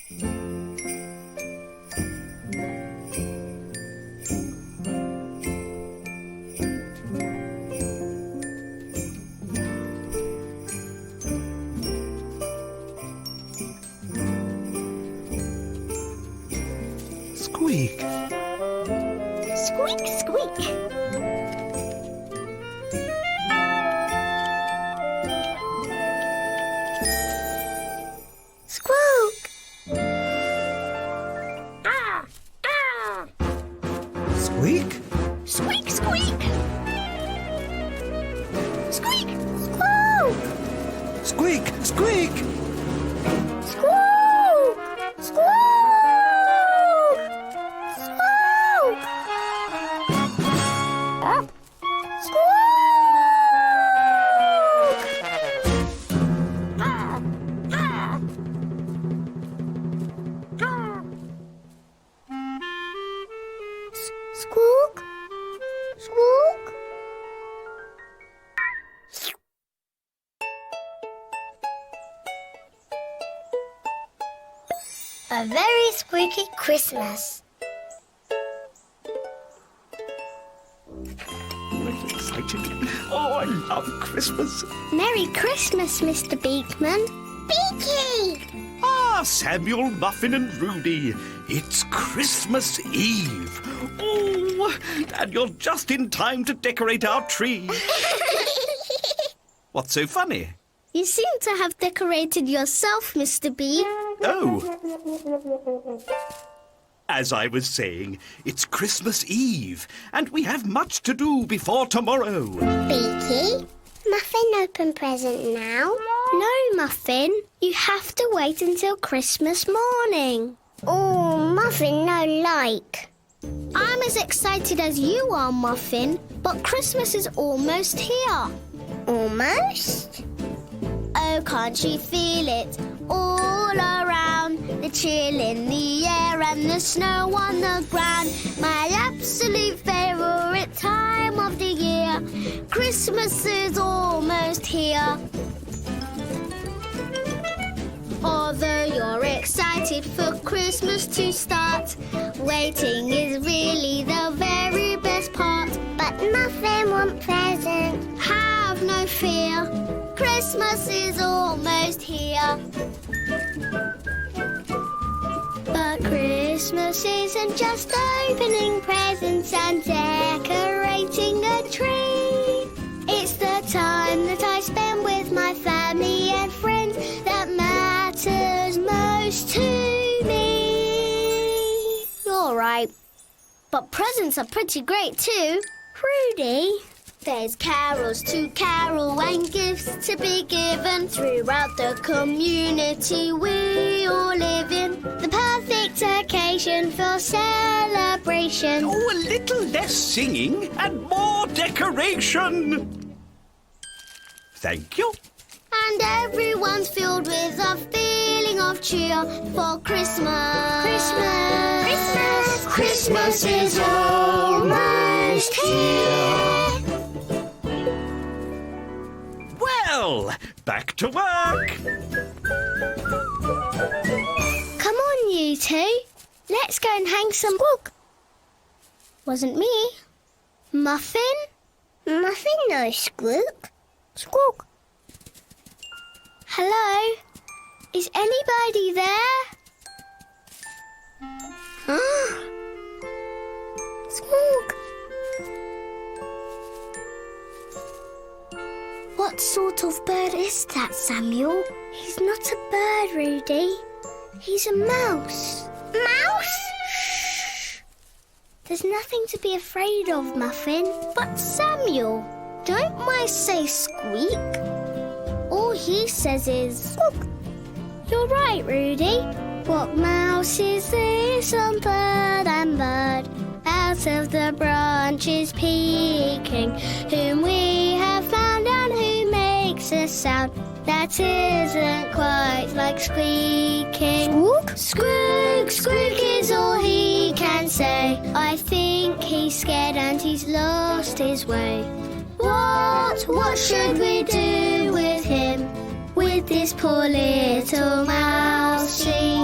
Squeak. Squeak, squeak. Squawk. Ah, ah. Squeak. Squeak, squeak. Squeak, squawk. Squeak, squeak. Squawk, squawk. Squawk. Ah. Squawk. Ah, ah. Ah. Squawk, squawk. A very squeaky Christmas. Very exciting. Oh, I love Christmas. Merry Christmas, Mr. Beakman. Beaky! Ah, Samuel, Muffin and Rudy. It's Christmas Eve. Oh, and you're just in time to decorate our tree. What's so funny? You seem to have decorated yourself, Mr. B. Oh. As I was saying, it's Christmas Eve, and we have much to do before tomorrow. Beaky, Muffin open present now? No, Muffin. You have to wait until Christmas morning. Oh, Muffin, no like. I'm as excited as you are, Muffin, but Christmas is almost here. Almost? Oh, can't you feel it? All around, the chill in the air and the snow on the ground. My absolute favourite time of the year. Christmas is almost here. Although you're excited for Christmas to start, waiting is really the very best part. But Muffin want present. Have no fear, Christmas is almost here. But Christmas isn't just opening presents and decorating a tree. It's the time that I spend with my family and friends that matters most to me. You're right. But presents are pretty great too. Rudy, there's carols to carol and gifts to be given throughout the community we all live in. The perfect occasion for celebration. Oh, a little less singing and more decoration. Thank you. And everyone's filled with a feeling of cheer for Christmas. Christmas. Christmas. Christmas is almost here. Well, back to work. Come on, you two. Let's go and hang some book. Wasn't me. Muffin? Muffin, no, Squawk. Squawk. Hello? Is anybody there? Squawk. What sort of bird is that, Samuel? He's not a bird, Rudy. He's a mouse. Mouse? Shh. There's nothing to be afraid of, Muffin. But Samuel, don't mice say squeak? All he says is squawk. You're right, Rudy. What mouse is this on bird and bird? Out of the branches peeking, whom we have found and who makes a sound that isn't quite like squeaking. Squawk? Squeak, squeak is all he can say. I think he's scared and he's lost his way. What should we do with him? With this poor little mousey?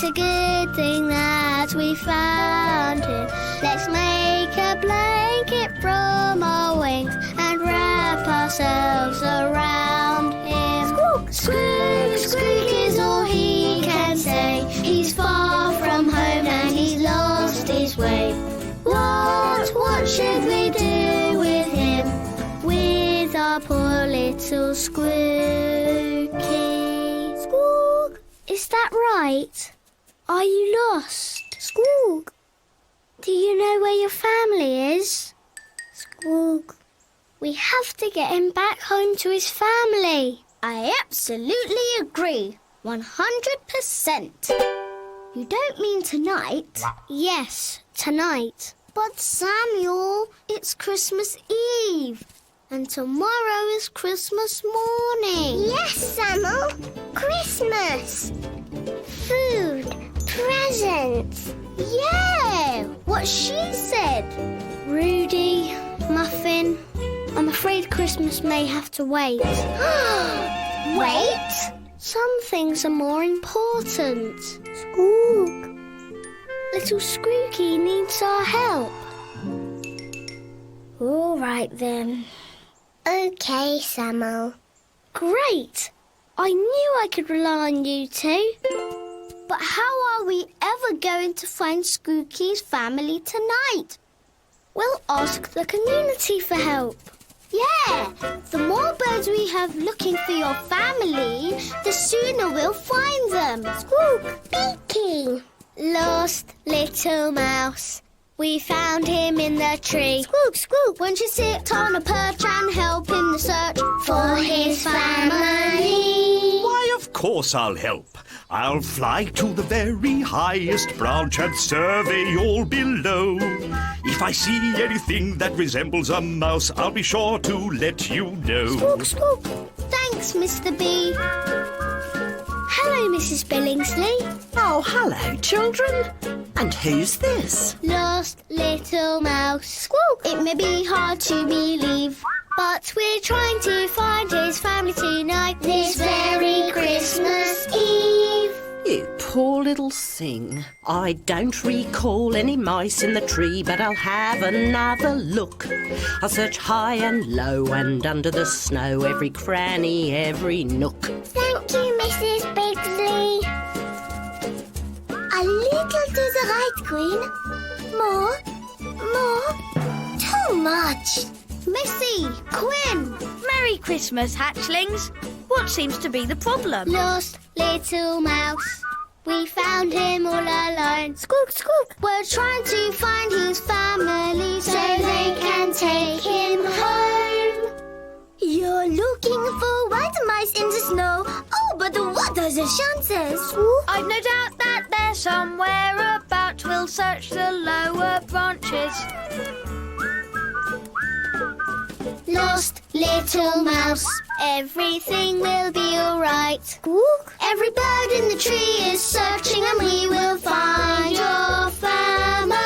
a good thing that we found him. Let's make a blanket from our wings and wrap ourselves around him. Squawk, squeak, squeak is all he can say. He's far from home and he's lost his way. What should we do with him? With our poor little Squooky. Squawk, is that right? Are you lost? Squawk, do you know where your family is? Squawk, we have to get him back home to his family. I absolutely agree. 100%. You don't mean tonight? Yes, tonight. But Samuel, it's Christmas Eve. And tomorrow is Christmas morning. Yes, Samuel. Christmas. Food. Presents. Yeah, what she said. Rudy, Muffin, I'm afraid Christmas may have to wait. Wait? Some things are more important. Squawk. Little Squooky needs our help. All right then. Okay, Samuel. Great. I knew I could rely on you two. But how are we ever going to find Squooky's family tonight? We'll ask the community for help. Yeah, the more birds we have looking for your family, the sooner we'll find them. Squawk, speaking. Lost little mouse. We found him in the tree. Squawk, squawk. Won't you sit on a perch and help in the search for his family? Why, of course I'll help. I'll fly to the very highest branch and survey all below. If I see anything that resembles a mouse, I'll be sure to let you know. Squawk, squawk. Thanks, Mr. B. Hello, Mrs. Billingsley. Oh, hello, children. And who's this? Lost little mouse. Squawk. It may be hard to believe, but we're trying to find his family tonight, this very Christmas Eve. You poor little thing. I don't recall any mice in the tree, but I'll have another look. I'll search high and low and under the snow, every cranny, every nook. Thank you, Mrs. Bigsley. A little to the right, Queen. More. Too much. Missy, Quinn. Merry Christmas, hatchlings. What seems to be the problem? Lost little mouse. We found him all alone. Squawk, squawk. We're trying to find his family so they can take him home. You're looking for white mice in the snow. Oh, but what are the chances? I've no doubt that they're somewhere about. We'll search the lower branches. Lost little mouse. Everything will be alright. Squawk. Every bird in the tree is searching, and we will find your family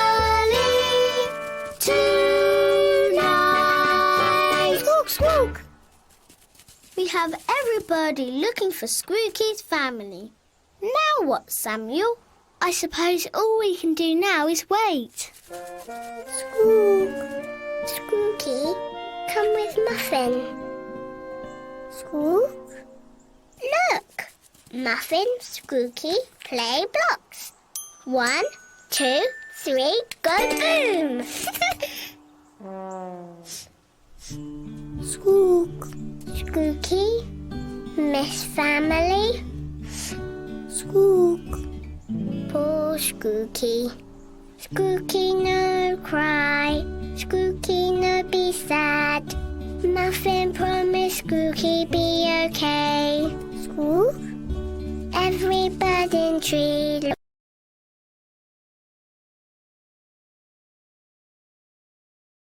tonight. Squawk, squawk. We have everybody looking for Squooky's family. Now what, Samuel? I suppose all we can do now is wait. Squawk. Squooky, come with Muffin. Squawk. Look! Muffin, Squooky, play blocks. 1, 2, 3, go boom! Squawk. Squooky, miss family. Squawk. Poor Squooky. Squooky, no cry. Squooky, no be sad. Muffin, promise Squooky be okay. Squawk. Every bird in tree.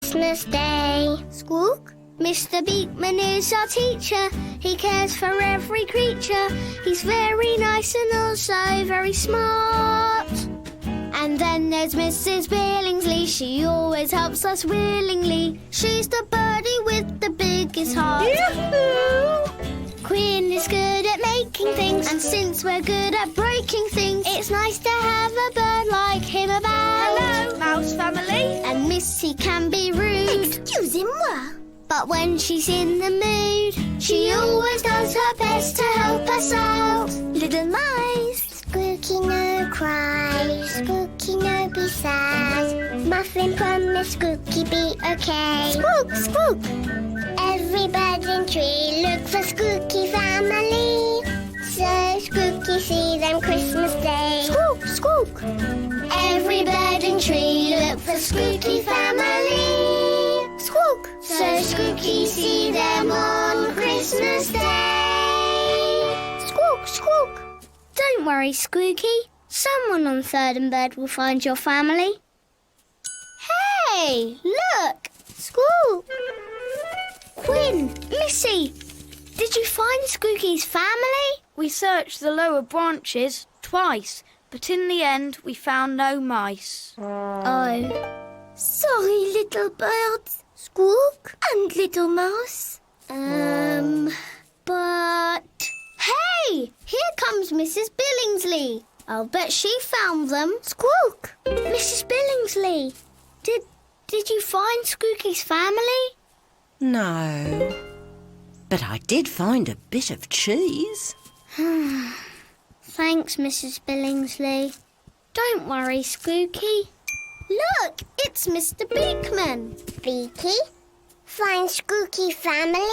Christmas Day. Squawk. Mr. Beakman is our teacher. He cares for every creature. He's very nice and also very smart. And then there's Mrs. Billingsley. She always helps us willingly. She's the birdie with the biggest heart. Yoo-hoo! Quinn is good at making breaking things. And since we're good at breaking things, it's nice to have a bird like him about. Hello, mouse family. And Missy can be rude. Excusez-moi. But when she's in the mood, she always does her best to help us out. Little mice. Squooky no cry, Squooky no be sad. Muffin promise Squooky be okay. Squawk, squawk. Every bird in tree look for Squooky family. So Squooky see them Christmas Day. Squawk, squawk. Every bird in tree look for Squooky family. Squawk. So Squooky see them on Christmas Day. Squawk, squawk. Don't worry, Squooky. Someone on Third and Bird will find your family. Hey, look! Squawk! Quinn, Missy, did you find Squooky's family? We searched the lower branches twice, but in the end we found no mice. Oh. Sorry, little birds. Squawk and little mouse. But... Hey! Here comes Mrs. Billingsley. I'll bet she found them. Squawk! Mrs. Billingsley, did you find Squooky's family? No. But I did find a bit of cheese. Thanks, Mrs. Billingsley. Don't worry, Squooky. Look, it's Mr. Beakman. Beaky? Find Squooky family?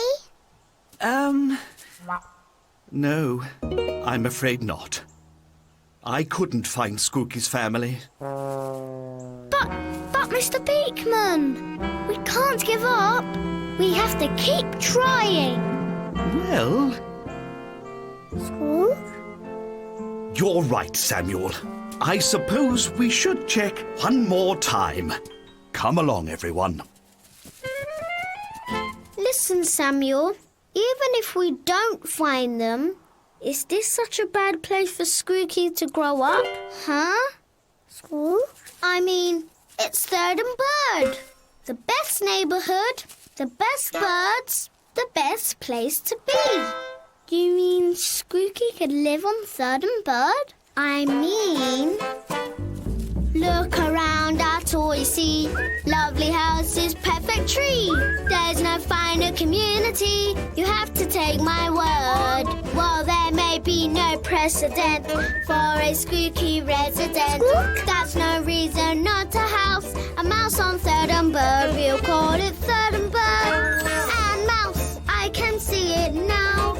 No, I'm afraid not. I couldn't find Squooky's family. But Mr. Beakman, we can't give up. We have to keep trying. Well, Squawk? you're right, Samuel. I suppose we should check one more time. Come along, everyone. Listen, Samuel. Even if we don't find them, is this such a bad place for Squooky to grow up? Huh? Squawk? I mean, it's Third and Bird. The best neighbourhood, the best birds, the best place to be. You mean Squooky could live on Third and Bird? I mean... Look around at all you see. Lovely houses, perfect tree. There's no finer community. You have to take my word. While there may be no precedent for a Squooky resident, that's no reason not to house a mouse on Third and Bird. We'll call it Third and Bird. And mouse, I can see it now.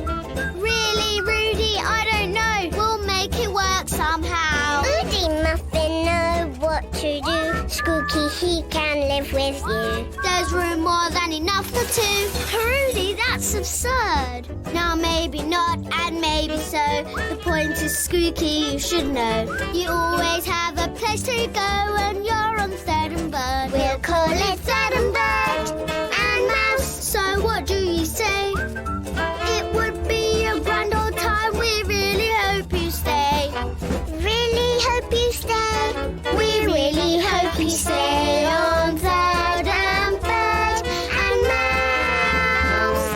Really, Rudy, I don't know. We'll make it work somehow. Rudy Muffin know what to do. Squooky, he can live with you. There's room more than enough for two. Rudy, that's absurd. Now maybe not and maybe so. The point is, Squooky, you should know. You always have a place to go when you're on Third and Bird. We'll call it Third and Bird. And mouse, so what do you say? It would be a grand old time. We really hope you stay. Really hope you stay. We really hope you stay on Third and Bird and mouse.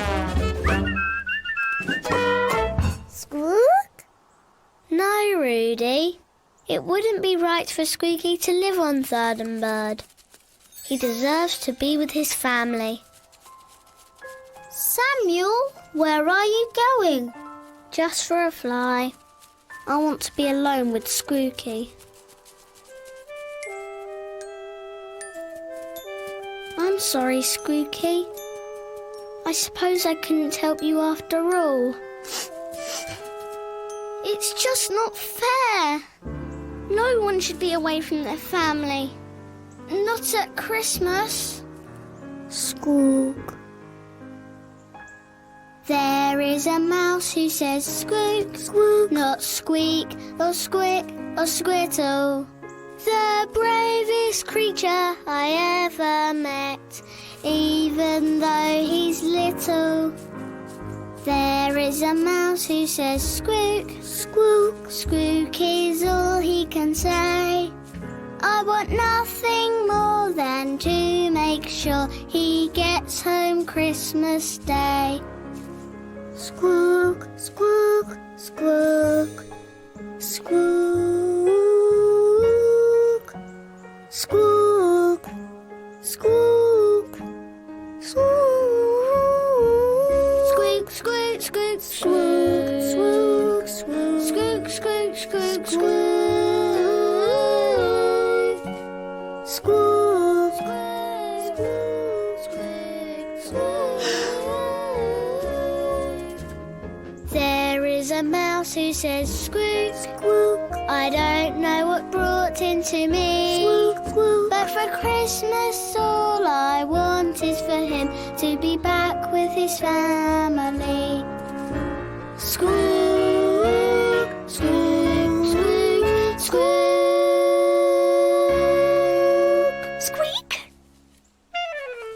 Squawk? No, Rudy. It wouldn't be right for Squooky to live on Third and Bird. He deserves to be with his family. Samuel, where are you going? Just for a fly. I want to be alone with Squooky. I'm sorry, Squooky. I suppose I couldn't help you after all. It's just not fair. No one should be away from their family. Not at Christmas. Squawk. There is a mouse who says squeak, squeak, not squeak, or squick, or squirtle. The bravest creature I ever met, even though he's little. There is a mouse who says squeak, squeak, squeak is all he can say. I want nothing more than to make sure he gets home Christmas Day. Squawk, squawk, Squawk, squawk, squawk, squawk, squawk. Squeak, squeak, squeak, squawk, squawk, squawk, squeak, squeak, squeak, squawk, squawk, squawk, squawk. There is a mouse who says squeak, squawk. I don't know what brought him to me, squawk, squawk. But for Christmas all I want is for him to be back with his family. Squawk, squawk, squawk, squawk. Squeak!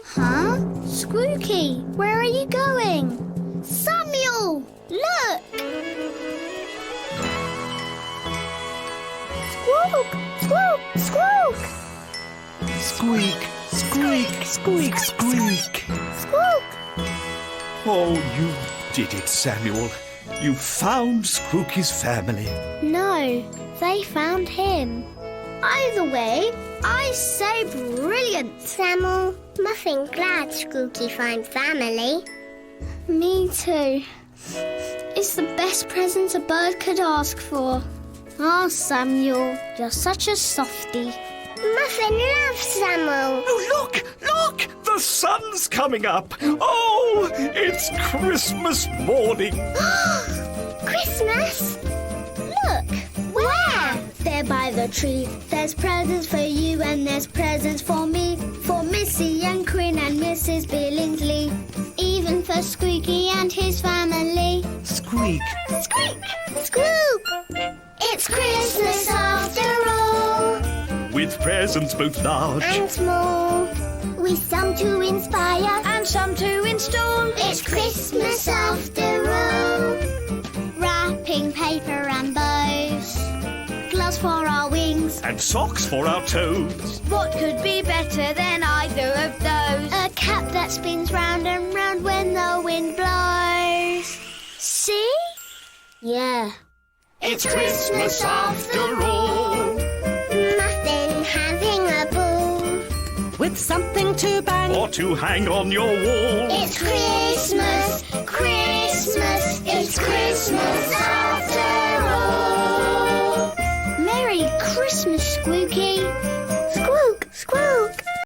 Huh? Squooky, where are you going? Samuel, look! Squawk, squawk, squawk. Squeak, squeak, squeak, squeak. Squawk. Oh, you did it, Samuel. You found Squooky's family. No, they found him. Either way, I say brilliant. Samuel, Muffin glad Squooky found family. Me too. It's the best present a bird could ask for. Ah, Samuel, you're such a softie. Muffin loves Samuel. Oh, look, look! The sun's coming up. Oh, it's Christmas morning. Christmas? Look, where? There by the tree. There's presents for you and there's presents for me. For Missy and Quinn and Mrs. Billingsley. Even for Squeaky and his family. Squeak. Squeak! Squeak! It's Christmas after all. With presents both large And small. With some to inspire And some to install. It's Christmas after all. Wrapping paper and bows. Gloves for our wings. and socks for our toes. What could be better than either of those? A cap that spins round and round when the wind blows. See? Yeah. It's Christmas after all. Muffin having a ball. With something to bang. Or to hang on your wall. It's Christmas, Christmas, it's Christmas after all. Merry Christmas, Squooky.